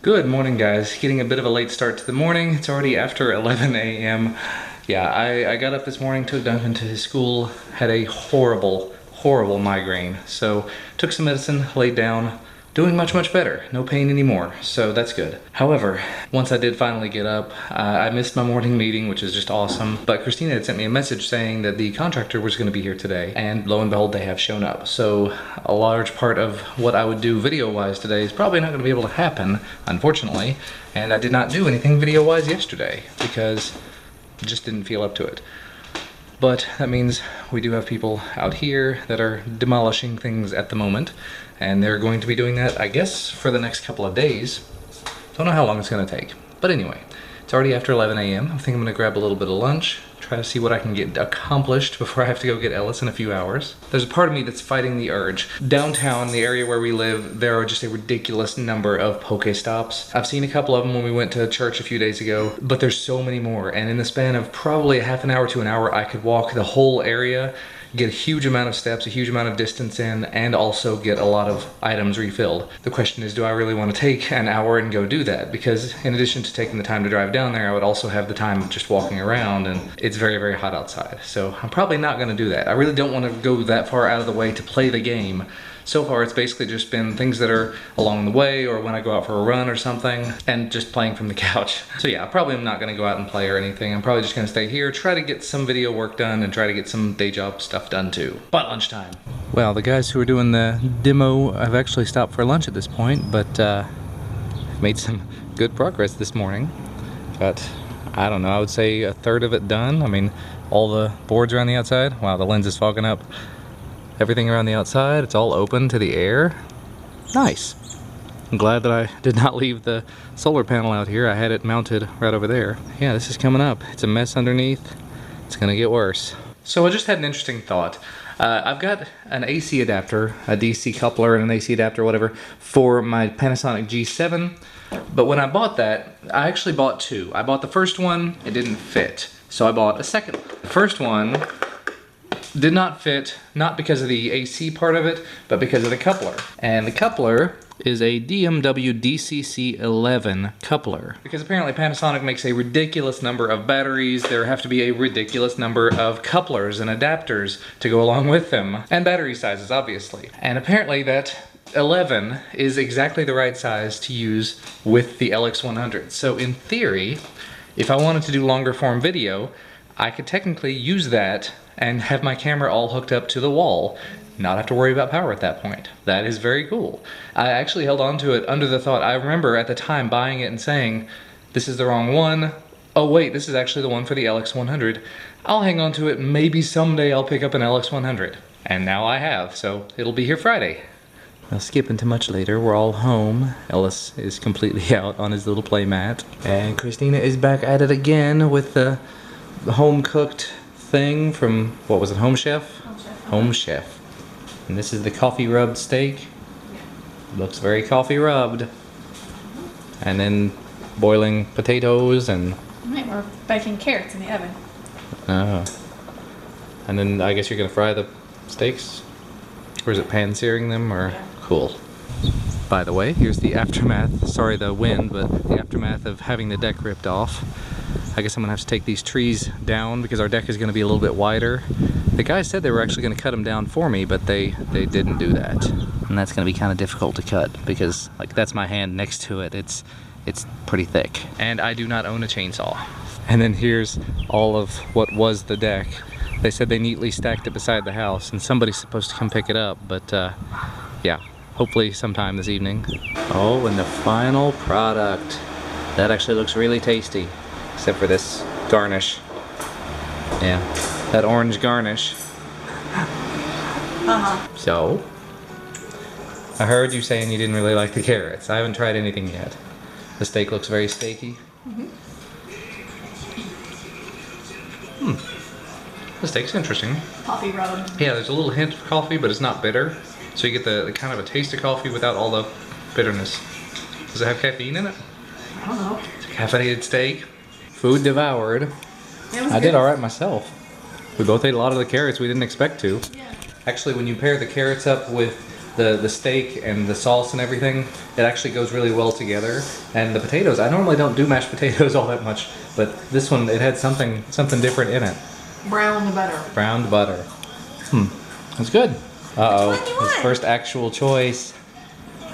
Good morning, guys. Getting a bit of a late start to the morning. It's already after 11 a.m. Yeah, I got up this morning, took Duncan to his school, had a horrible migraine. So took some medicine, laid down, doing much better. No pain anymore, so that's good. However, once I did finally get up, I missed my morning meeting, which is just awesome. But Christina had sent me a message saying that the contractor was going to be here today, and lo and behold, they have shown up. So a large part of what I would do video-wise today is probably not going to be able to happen, unfortunately. And I did not do anything video-wise yesterday because I just didn't feel up to it. But that means we do have people out here that are demolishing things at the moment, and they're going to be doing that, I guess, for the next couple of days. Don't know how long it's going to take. But anyway, it's already after 11 a.m. I think I'm going to grab a little bit of lunch, try to see what I can get accomplished before I have to go get Ellis in a few hours. There's a part of me that's fighting the urge. Downtown, the area where we live, there are just a ridiculous number of Pokestops. I've seen a couple of them when we went to church a few days ago, but there's so many more. And in the span of probably a half an hour to an hour, I could walk the whole area, get a huge amount of steps, a huge amount of distance in, and also get a lot of items refilled. The question is, do I really want to take an hour and go do that? Because in addition to taking the time to drive down there, I would also have the time of just walking around, and it's very hot outside. So I'm probably not going to do that. I really don't want to go that far out of the way to play the game. So far, it's basically just been things that are along the way or when I go out for a run or something, and just playing from the couch. So yeah, I probably am not going to go out and play or anything. I'm probably just going to stay here, try to get some video work done, and try to get some day job stuff done too. But lunchtime. Well, the guys who are doing the demo have actually stopped for lunch at this point, but made some good progress this morning. But I don't know, I would say a third of it done. I mean, all the boards around the outside. Wow, the lens is fogging up. Everything around the outside, it's all open to the air. Nice. I'm glad that I did not leave the solar panel out here. I had it mounted right over there. Yeah, this is coming up. It's a mess underneath. It's gonna get worse. So I just had an interesting thought. I've got an AC adapter, a DC coupler and an AC adapter, whatever, for my Panasonic G7. But when I bought that, I actually bought two. I bought the first one, it didn't fit. So I bought a second one. The first one did not fit, not because of the AC part of it, but because of the coupler. And the coupler is a DMW DCC11 coupler. Because apparently Panasonic makes a ridiculous number of batteries, there have to be a ridiculous number of couplers and adapters to go along with them. And battery sizes, obviously. And apparently that 11 is exactly the right size to use with the LX100. So in theory, if I wanted to do longer form video, I could technically use that and have my camera all hooked up to the wall, not have to worry about power at that point. That is very cool. I actually held on to it under the thought, I remember at the time buying it and saying, this is the wrong one. Oh wait, this is actually the one for the LX100. I'll hang on to it, maybe someday I'll pick up an LX100. And now I have, so it'll be here Friday. I'll skip into much later. We're all home. Ellis is completely out on his little play mat. And Christina is back at it again with the home-cooked thing from, what was it, Home Chef? Home Chef. Home Chef. And this is the coffee rubbed steak. Looks very coffee rubbed. And then boiling potatoes and... Right, we're baking carrots in the oven. Oh. And then I guess you're gonna fry the steaks? Or is it pan searing them, or? Yeah. Cool. By the way, here's the aftermath. Sorry the wind, but the aftermath of having the deck ripped off. I guess I'm gonna have to take these trees down because our deck is gonna be a little bit wider. The guys said they were actually gonna cut them down for me, but they didn't do that. And that's gonna be kind of difficult to cut because like that's my hand next to it. It's pretty thick. And I do not own a chainsaw. And then here's all of what was the deck. They said they neatly stacked it beside the house and somebody's supposed to come pick it up, but yeah, hopefully sometime this evening. Oh, and the final product. That actually looks really tasty. Except for this garnish. Yeah, that orange garnish. So, I heard you saying you didn't really like the carrots. I haven't tried anything yet. The steak looks very steaky. The steak's interesting. Coffee rubbed. Yeah, there's a little hint of coffee, but it's not bitter. So you get the kind of a taste of coffee without all the bitterness. Does it have caffeine in it? I don't know. It's a caffeinated steak. Food devoured. Yeah, I did all right myself. We both ate a lot of the carrots we didn't expect to. Yeah. Actually, when you pair the carrots up with the steak and the sauce and everything, it actually goes really well together. And the potatoes, I normally don't do mashed potatoes all that much, but this one, it had something different in it. Browned butter. Browned butter. That's good. Uh-oh, Which one do you his want? first actual choice.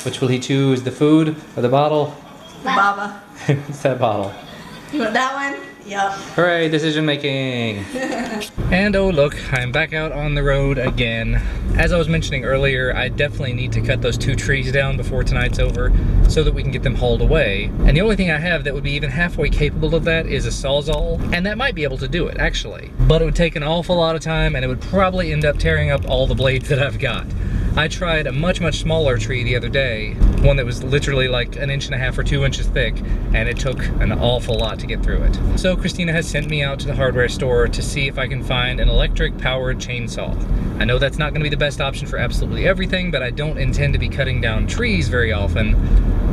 Which will he choose, the food or the bottle? Baba. It's that bottle. You want that one? Yup. Hooray, decision making. And oh look, I'm back out on the road again. As I was mentioning earlier, I definitely need to cut those 2 trees down before tonight's over so that we can get them hauled away. And the only thing I have that would be even halfway capable of that is a Sawzall, and that might be able to do it actually. But it would take an awful lot of time and it would probably end up tearing up all the blades that I've got. I tried a much smaller tree the other day, one that was literally like 1.5 inches or 2 inches thick, and it took an awful lot to get through it. So Christina has sent me out to the hardware store to see if I can find an electric powered chainsaw. I know that's not going to be the best option for absolutely everything, but I don't intend to be cutting down trees very often.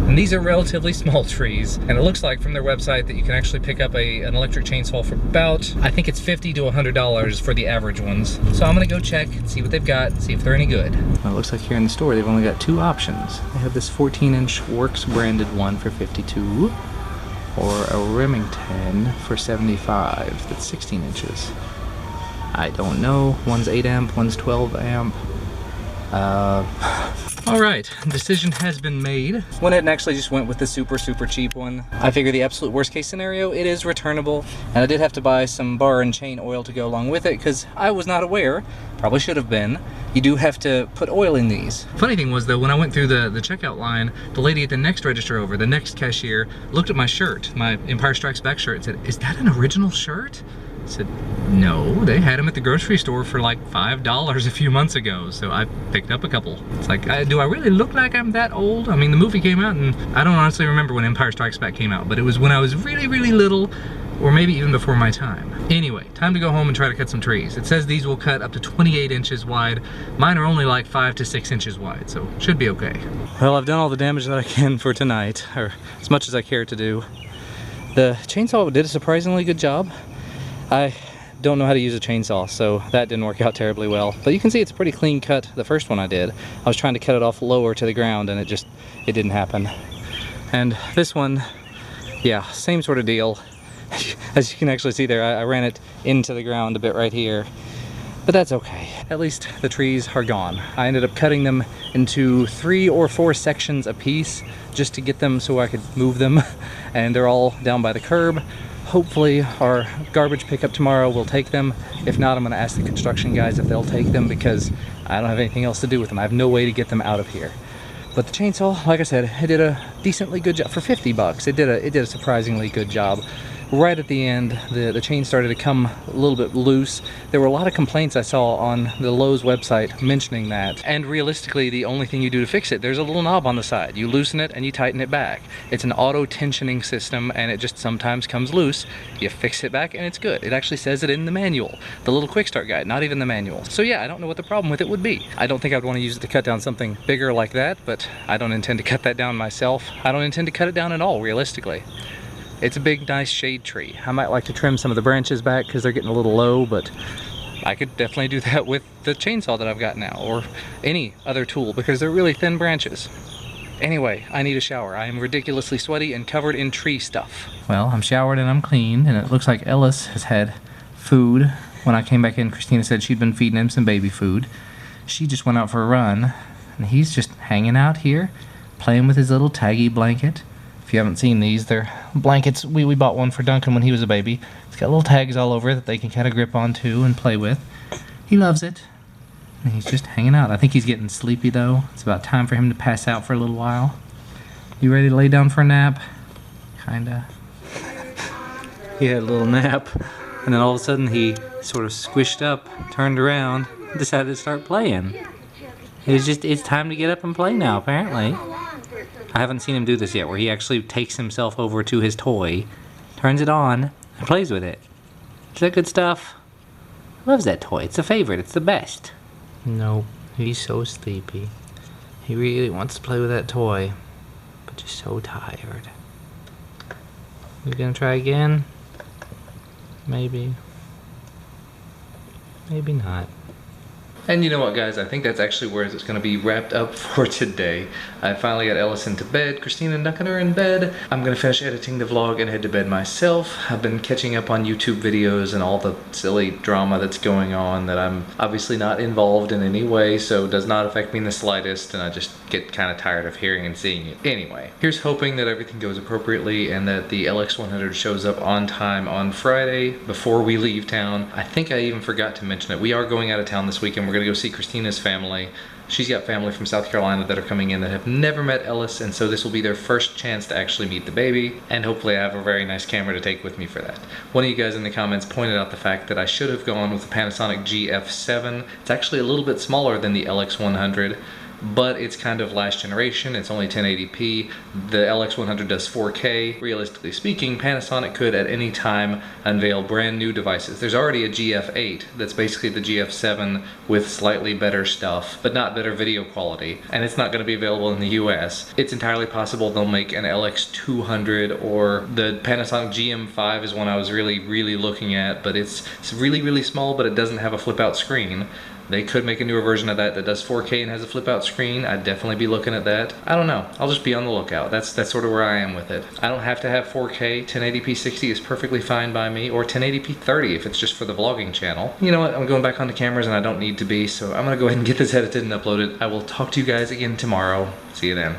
And these are relatively small trees, and it looks like from their website that you can actually pick up an electric chainsaw for about, I think it's $50 to $100 for the average ones. So I'm gonna go check and see what they've got, see if they're any good. Well, it looks like here in the store they've only got 2 options. They have this 14-inch Works branded one for $52, or a Remington for $75, that's 16 inches. I don't know, one's 8 amp, one's 12 amp. Alright, decision has been made. Went ahead and actually just went with the super cheap one. I figure the absolute worst case scenario, it is returnable. And I did have to buy some bar and chain oil to go along with it because I was not aware, probably should have been, you do have to put oil in these. Funny thing was though, when I went through the checkout line, the lady at the next register over, the next cashier, looked at my shirt, my Empire Strikes Back shirt, and said, "Is that an original shirt?" I said, no, they had them at the grocery store for like $5 a few months ago, so I picked up a couple. It's like, do I really look like I'm that old? I mean, the movie came out, and I don't honestly remember when Empire Strikes Back came out, but it was when I was really little, or maybe even before my time. Anyway, time to go home and try to cut some trees. It says these will cut up to 28 inches wide. Mine are only like 5 to 6 inches wide, so should be okay. Well, I've done all the damage that I can for tonight, or as much as I care to do. The chainsaw did a surprisingly good job. I don't know how to use a chainsaw, so that didn't work out terribly well. But you can see it's a pretty clean cut, the first one I did. I was trying to cut it off lower to the ground and it didn't happen. And this one, yeah, same sort of deal. As you can actually see there, I ran it into the ground a bit right here. But that's okay. At least the trees are gone. I ended up cutting them into 3 or 4 sections a piece just to get them so I could move them. And they're all down by the curb. Hopefully our garbage pickup tomorrow will take them. If not, I'm gonna ask the construction guys if they'll take them because I don't have anything else to do with them. I have no way to get them out of here. But the chainsaw, like I said, it did a decently good job. For 50 bucks, it did a surprisingly good job. Right at the end, the chain started to come a little bit loose. There were a lot of complaints I saw on the Lowe's website mentioning that. And realistically, the only thing you do to fix it, there's a little knob on the side. You loosen it and you tighten it back. It's an auto tensioning system and it just sometimes comes loose. You fix it back and it's good. It actually says it in the manual, the little quick start guide, not even the manual. So yeah, I don't know what the problem with it would be. I don't think I'd want to use it to cut down something bigger like that, but I don't intend to cut that down myself. I don't intend to cut it down at all, realistically. It's a big, nice shade tree. I might like to trim some of the branches back because they're getting a little low, but I could definitely do that with the chainsaw that I've got now, or any other tool, because they're really thin branches. Anyway, I need a shower. I am ridiculously sweaty and covered in tree stuff. Well, I'm showered and I'm clean, and it looks like Ellis has had food. When I came back in, Christina said she'd been feeding him some baby food. She just went out for a run, and he's just hanging out here, playing with his little taggy blanket. If you haven't seen these, they're blankets. We bought one for Duncan when he was a baby. It's got little tags all over it that they can kind of grip onto and play with. He loves it. And he's just hanging out. I think he's getting sleepy though. It's about time for him to pass out for a little while. You ready to lay down for a nap? Kinda. He had a little nap, and then all of a sudden he sort of squished up, turned around, and decided to start playing. It's time to get up and play now, apparently. I haven't seen him do this yet, where he actually takes himself over to his toy, turns it on, and plays with it. Is that good stuff? Loves that toy. It's a favorite. It's the best. No, he's so sleepy. He really wants to play with that toy, but just so tired. We gonna try again? Maybe. Maybe not. And you know what, guys, I think that's actually where it's going to be wrapped up for today. I finally got Ellison to bed. Christina and Duncan are in bed. I'm going to finish editing the vlog and head to bed myself. I've been catching up on YouTube videos and all the silly drama that's going on that I'm obviously not involved in any way, so it does not affect me in the slightest, and I just get kind of tired of hearing and seeing it. Anyway, here's hoping that everything goes appropriately and that the LX100 shows up on time on Friday before we leave town. I think I even forgot to mention it. We are going out of town this weekend. We're gonna go see Christina's family. She's got family from South Carolina that are coming in that have never met Ellis, and so this will be their first chance to actually meet the baby, and hopefully I have a very nice camera to take with me for that. One of you guys in the comments pointed out the fact that I should have gone with the Panasonic GF7. It's actually a little bit smaller than the LX100, but it's kind of last generation. It's only 1080p. The LX100 does 4K. Realistically speaking, Panasonic could at any time unveil brand new devices. There's already a GF8 that's basically the GF7 with slightly better stuff, but not better video quality, and it's not going to be available in the US. It's entirely possible they'll make an LX200, or the Panasonic GM5 is one I was really looking at, but it's really small, but it doesn't have a flip out screen. They could make a newer version of that does 4K and has a flip out screen. I'd definitely be looking at that. I don't know. I'll just be on the lookout. That's sort of where I am with it. I don't have to have 4K. 1080p 60 is perfectly fine by me, or 1080p 30 if it's just for the vlogging channel. You know what? I'm going back onto cameras and I don't need to be, so I'm gonna go ahead and get this edited and uploaded. I will talk to you guys again tomorrow. See you then.